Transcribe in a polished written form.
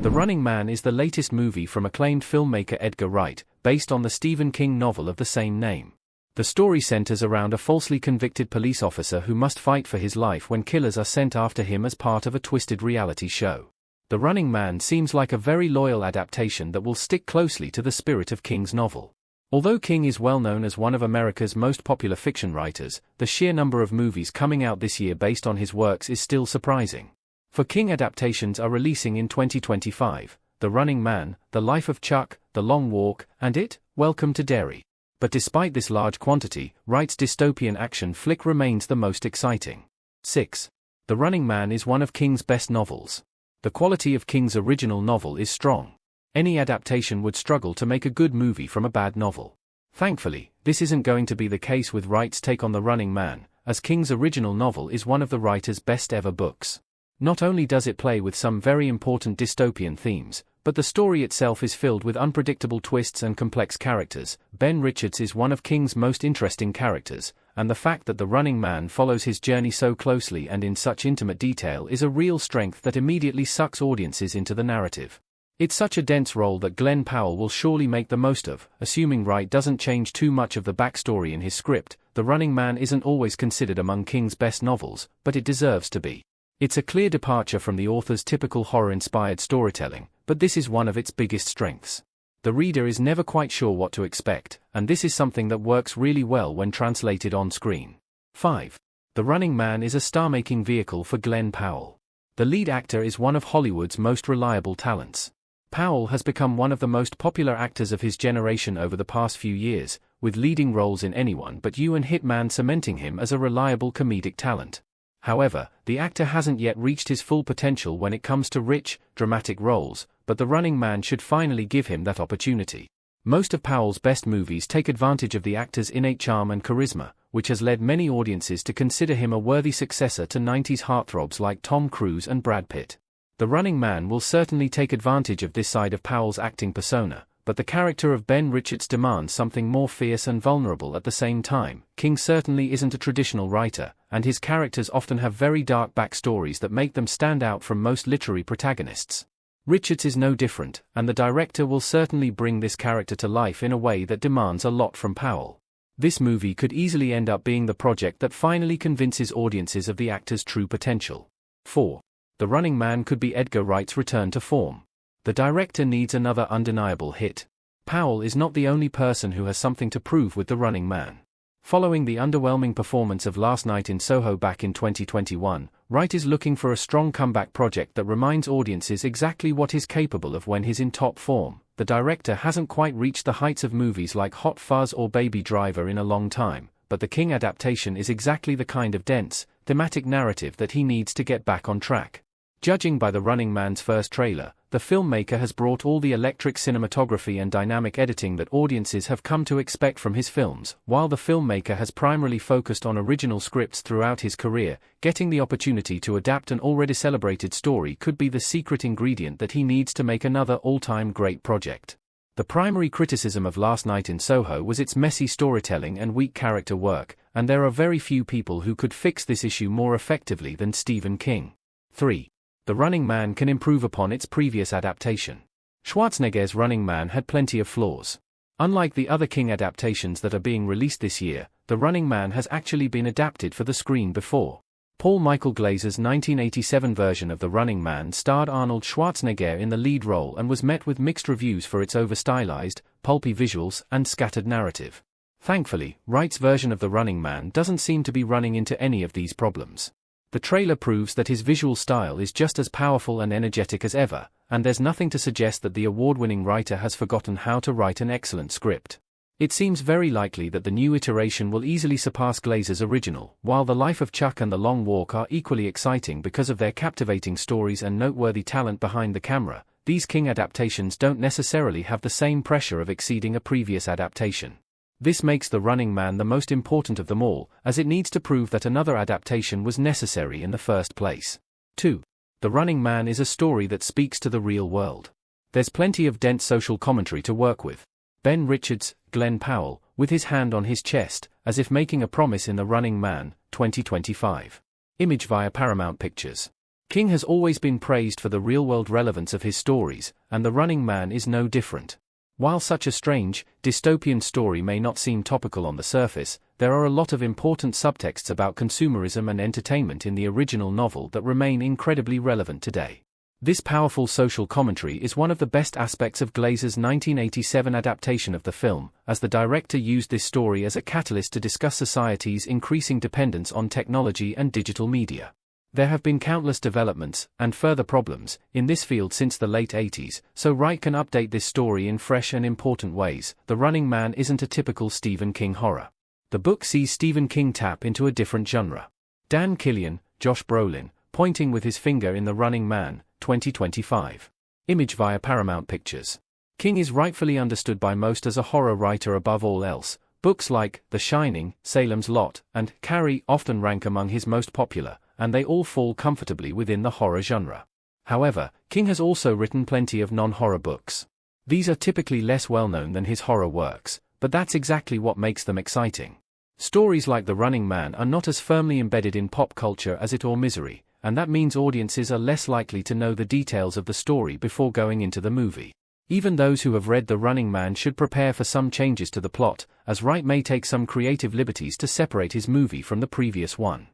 The Running Man is the latest movie from acclaimed filmmaker Edgar Wright, based on the Stephen King novel of the same name. The story centers around a falsely convicted police officer who must fight for his life when killers are sent after him as part of a twisted reality show. The Running Man seems like a very loyal adaptation that will stick closely to the spirit of King's novel. Although King is well known as one of America's most popular fiction writers, the sheer number of movies coming out this year based on his works is still surprising. For King, adaptations are releasing in 2025, The Running Man, The Life of Chuck, The Long Walk, and It, Welcome to Derry. But despite this large quantity, Wright's dystopian action flick remains the most exciting. 6. The Running Man is one of King's best novels. The quality of King's original novel is strong. Any adaptation would struggle to make a good movie from a bad novel. Thankfully, this isn't going to be the case with Wright's take on The Running Man, as King's original novel is one of the writer's best ever books. Not only does it play with some very important dystopian themes, but the story itself is filled with unpredictable twists and complex characters. Ben Richards is one of King's most interesting characters, and the fact that The Running Man follows his journey so closely and in such intimate detail is a real strength that immediately sucks audiences into the narrative. It's such a dense role that Glenn Powell will surely make the most of, assuming Wright doesn't change too much of the backstory in his script. The Running Man isn't always considered among King's best novels, but it deserves to be. It's a clear departure from the author's typical horror-inspired storytelling, but this is one of its biggest strengths. The reader is never quite sure what to expect, and this is something that works really well when translated on screen. 5. The Running Man is a star-making vehicle for Glenn Powell. The lead actor is one of Hollywood's most reliable talents. Powell has become one of the most popular actors of his generation over the past few years, with leading roles in Anyone But You and Hitman cementing him as a reliable comedic talent. However, the actor hasn't yet reached his full potential when it comes to rich, dramatic roles, but The Running Man should finally give him that opportunity. Most of Powell's best movies take advantage of the actor's innate charm and charisma, which has led many audiences to consider him a worthy successor to 90s heartthrobs like Tom Cruise and Brad Pitt. The Running Man will certainly take advantage of this side of Powell's acting persona, but the character of Ben Richards demands something more fierce and vulnerable at the same time. King certainly isn't a traditional writer, and his characters often have very dark backstories that make them stand out from most literary protagonists. Richards is no different, and the director will certainly bring this character to life in a way that demands a lot from Powell. This movie could easily end up being the project that finally convinces audiences of the actor's true potential. 4. The Running Man could be Edgar Wright's return to form. The director needs another undeniable hit. Powell is not the only person who has something to prove with The Running Man. Following the underwhelming performance of Last Night in Soho back in 2021, Wright is looking for a strong comeback project that reminds audiences exactly what he's capable of when he's in top form. The director hasn't quite reached the heights of movies like Hot Fuzz or Baby Driver in a long time, but the King adaptation is exactly the kind of dense, thematic narrative that he needs to get back on track. Judging by The Running Man's first trailer, the filmmaker has brought all the electric cinematography and dynamic editing that audiences have come to expect from his films. While the filmmaker has primarily focused on original scripts throughout his career, getting the opportunity to adapt an already celebrated story could be the secret ingredient that he needs to make another all-time great project. The primary criticism of Last Night in Soho was its messy storytelling and weak character work, and there are very few people who could fix this issue more effectively than Stephen King. 3. The Running Man can improve upon its previous adaptation. Schwarzenegger's Running Man had plenty of flaws. Unlike the other King adaptations that are being released this year, The Running Man has actually been adapted for the screen before. Paul Michael Glazer's 1987 version of The Running Man starred Arnold Schwarzenegger in the lead role and was met with mixed reviews for its over-stylized, pulpy visuals and scattered narrative. Thankfully, Wright's version of The Running Man doesn't seem to be running into any of these problems. The trailer proves that his visual style is just as powerful and energetic as ever, and there's nothing to suggest that the award-winning writer has forgotten how to write an excellent script. It seems very likely that the new iteration will easily surpass Glazer's original. While The Life of Chuck and The Long Walk are equally exciting because of their captivating stories and noteworthy talent behind the camera, these King adaptations don't necessarily have the same pressure of exceeding a previous adaptation. This makes The Running Man the most important of them all, as it needs to prove that another adaptation was necessary in the first place. 2. The Running Man is a story that speaks to the real world. There's plenty of dense social commentary to work with. Ben Richards, Glenn Powell, with his hand on his chest, as if making a promise in The Running Man, 2025. Image via Paramount Pictures. King has always been praised for the real-world relevance of his stories, and The Running Man is no different. While such a strange, dystopian story may not seem topical on the surface, there are a lot of important subtexts about consumerism and entertainment in the original novel that remain incredibly relevant today. This powerful social commentary is one of the best aspects of Glazer's 1987 adaptation of the film, as the director used this story as a catalyst to discuss society's increasing dependence on technology and digital media. There have been countless developments, and further problems, in this field since the late 80s, so Wright can update this story in fresh and important ways. The Running Man isn't a typical Stephen King horror. The book sees Stephen King tap into a different genre. Dan Killian, Josh Brolin, pointing with his finger in The Running Man, 2025. Image via Paramount Pictures. King is rightfully understood by most as a horror writer above all else. Books like The Shining, Salem's Lot, and Carrie often rank among his most popular, and they all fall comfortably within the horror genre. However, King has also written plenty of non-horror books. These are typically less well-known than his horror works, but that's exactly what makes them exciting. Stories like The Running Man are not as firmly embedded in pop culture as It or Misery, and that means audiences are less likely to know the details of the story before going into the movie. Even those who have read The Running Man should prepare for some changes to the plot, as Wright may take some creative liberties to separate his movie from the previous one.